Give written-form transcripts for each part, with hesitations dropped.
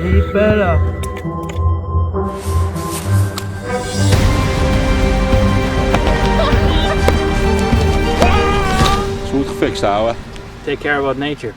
Eat better. Smooth Gefixt houden. Take care about nature.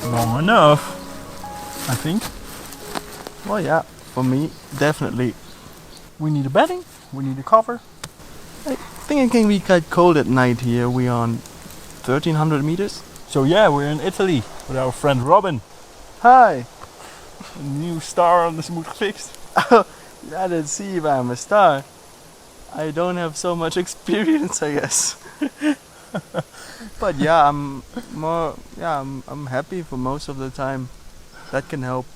Long enough, I think. Well, yeah, for me, definitely. We need a bedding, we need a cover. I think it can be quite cold at night here. We are on 1300 meters. So yeah, we're in Italy with our friend Robin, Hi! a new star on the Smooth Gefixt. I didn't see if I'm a star. I don't have so much experience, I guess. But yeah, I'm happy for most of the time. That can help.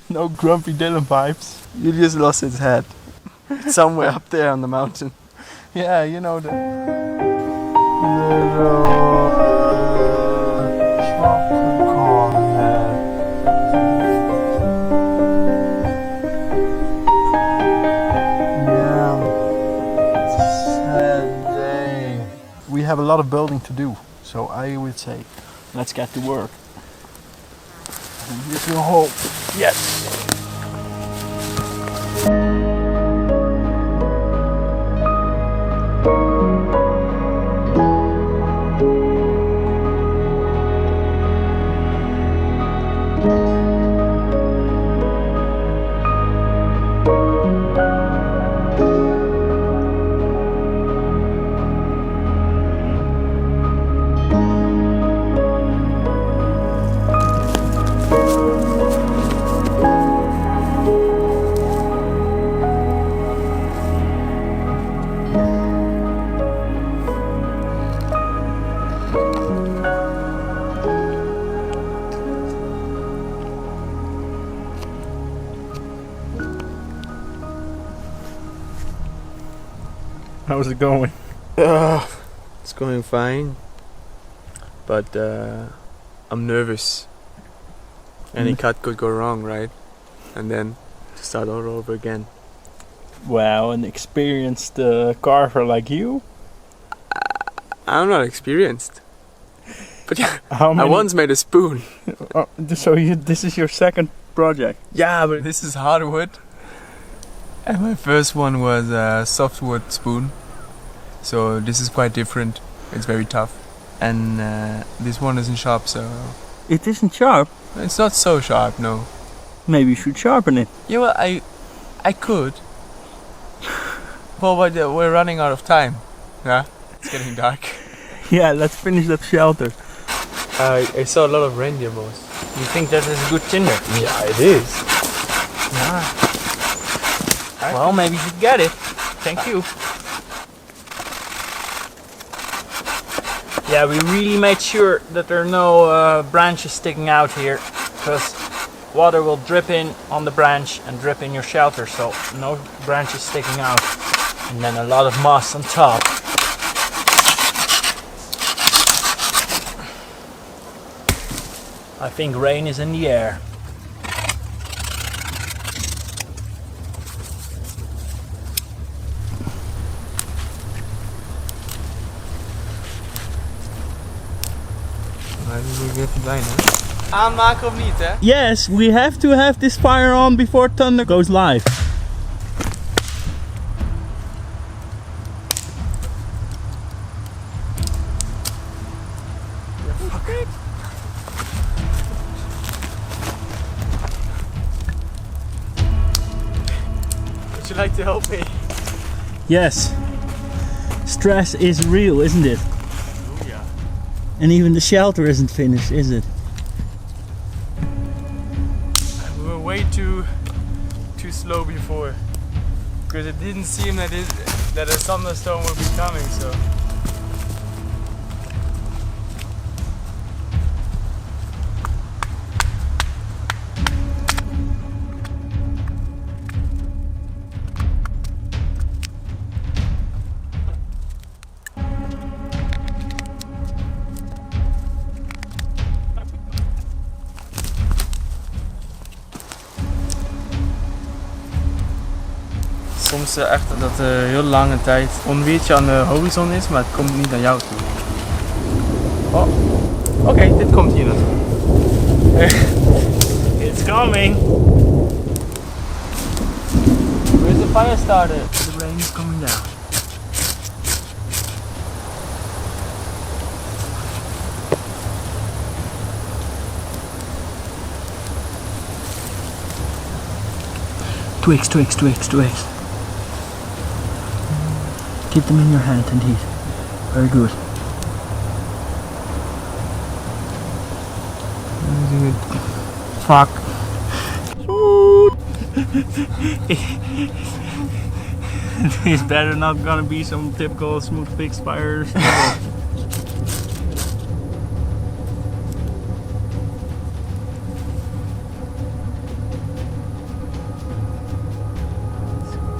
No grumpy Dylan vibes. Julius lost his head. It's somewhere up there on the mountain. Yeah, you know the we have a lot of building to do, so I would say let's get to work. And here's your hole. Yes. How's it going? It's going fine, but I'm nervous. Any cut could go wrong, right? And then to start all over again. Wow, an experienced carver like you? I'm not experienced, but yeah, How I many? once made a spoon. So this is your second project? Yeah, but this is hardwood. And my first one was a softwood spoon. So this is quite different. It's very tough. And this one isn't sharp, so It isn't sharp. it's not so sharp, no. Maybe you should sharpen it. Yeah, well, I could. Well, but we're running out of time. Yeah, it's getting dark. Yeah, let's finish that shelter. I saw a lot of reindeer moss. You think that is good tinder? Yeah, it is. Yeah. Well, maybe you should get it. Thank you. Yeah, we really made sure that there are no branches sticking out here, because water will drip in on the branch and drip in your shelter, so no branches sticking out. And then a lot of moss on top. I think rain is in the air. weer verdwijnen. Aanmaken of niet, hè? Yes, we have to have this fire on before Thunder goes live. Would you like to help me? Yes. Stress is real, isn't it? Oh yeah. And even the shelter isn't finished, is it? We were way too slow before. Because it didn't seem that a thunderstorm would be coming, so. Soms echt dat er heel lange tijd onweertje aan de horizon is, maar het komt niet naar jou toe. Oh, oké, dit komt hier naartoe. It's coming. Where's the fire starter? The rain is coming down. Twigs, twigs, twigs, twigs. Keep them in your hand indeed. Very good. Fuck. It's better not gonna be some typical Smooth Gefixt fire.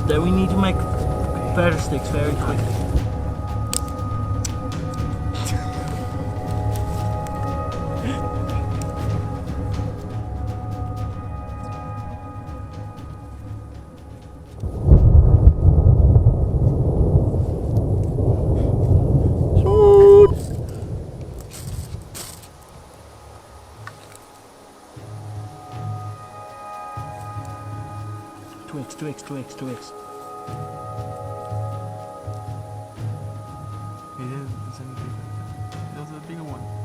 Then we need to make better sticks very quickly. Twigs, twigs, twigs, twigs. Dat is een bigger one.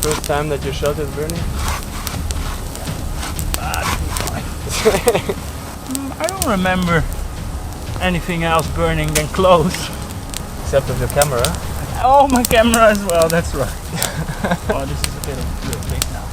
First time that your shelter is burning? I don't remember anything else burning than clothes. Except of your camera. Oh, my camera as well, that's right. Oh, this is a bit of a real thing now.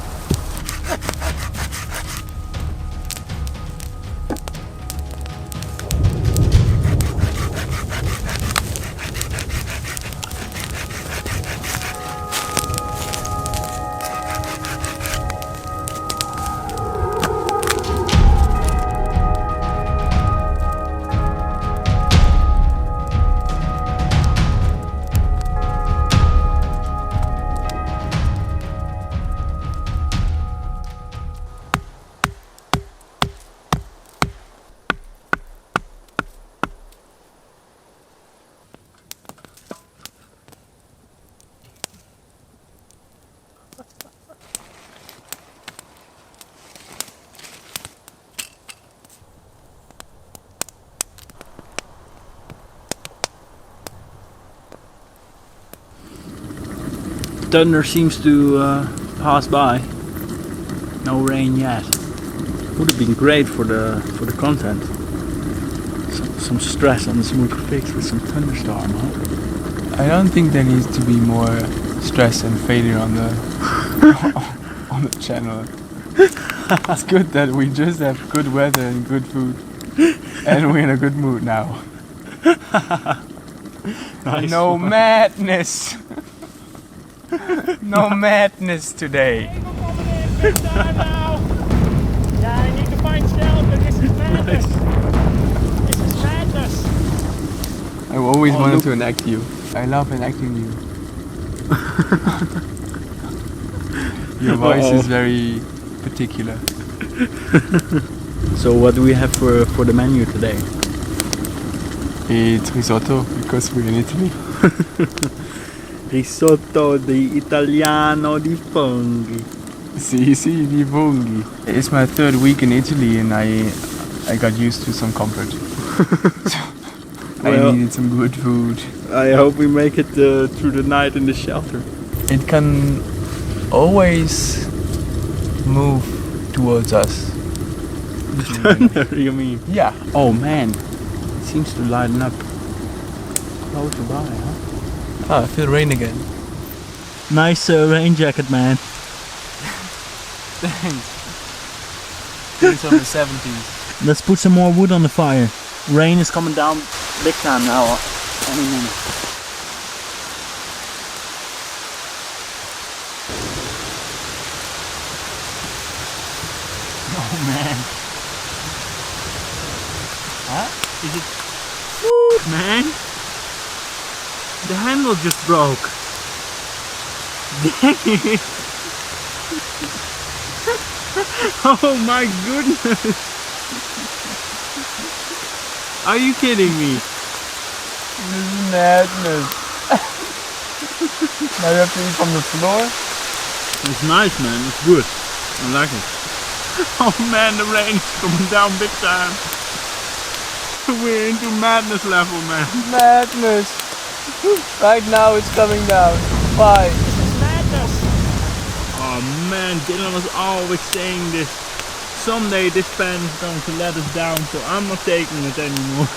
Thunder seems to pass by. No rain yet. Would have been great for the content. Some stress on the Smooth Gefixt with some thunderstorm, huh? I don't think there needs to be more stress and failure on the on the channel. It's good that we just have good weather and good food, and we're in a good mood now. Nice No one. madness. No madness today. Yeah, I need to find shelter. This is madness. This is madness. I've always Oh, wanted look. to enact you. I love enacting you. Your voice Uh-oh. is very particular. So what do we have for the menu today? It's risotto because we're in Italy. Risotto di Italiano di funghi. Sì, di funghi. It's my third week in Italy and I got used to some comfort. So I Well- needed some good food. I hope we make it through the night in the shelter. It can always move towards us. Thunder, you mean? Yeah. Oh man, it seems to lighten up close by, huh? Ah, I feel rain again. Nice rain jacket, man. Thanks. It's on the 70s. Let's put some more wood on the fire. Rain is coming down big time now. Any minute. Oh man. Huh? Is it? Woo, man. The handle just broke. Dang it. Oh my goodness. Are you kidding me? This is madness. Now you have to eat from the floor? It's nice, man. It's good. I like it. Oh man, the rain's coming down big time. We're into madness level, man. Madness. Right now it's coming down. Why? This is madness. Oh man, Dylan was always saying this. Someday this pen is going to let us down, so I'm not taking it anymore.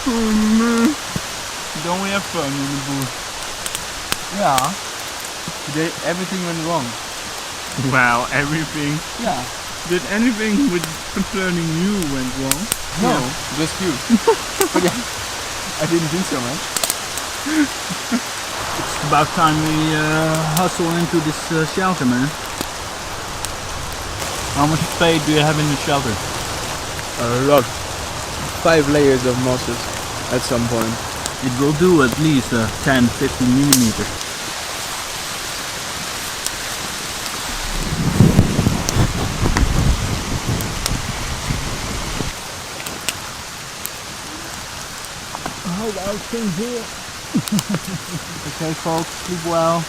Oh man. Don't we have fun in the booth? Yeah. Today everything went wrong. Wow, everything. Yeah. Did anything with concerning you went wrong? No, Yeah. just you. But yeah, I didn't think so much. It's about time we hustle into this shelter, man. How much spade do you have in the shelter? A lot. 5 layers of mosses at some point. It will do at least 10-15 millimeters. How about things here? Okay folks, sleep well.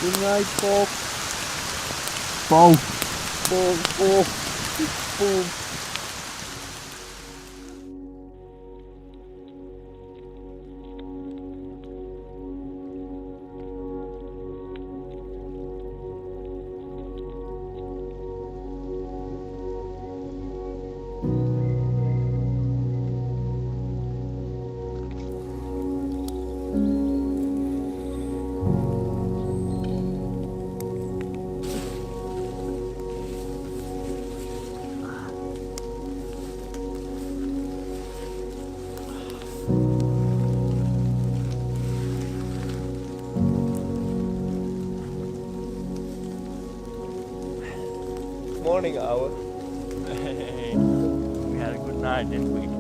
Good night, folks. Boom. Boom. Morning hour. Hey, we had a good night, didn't we?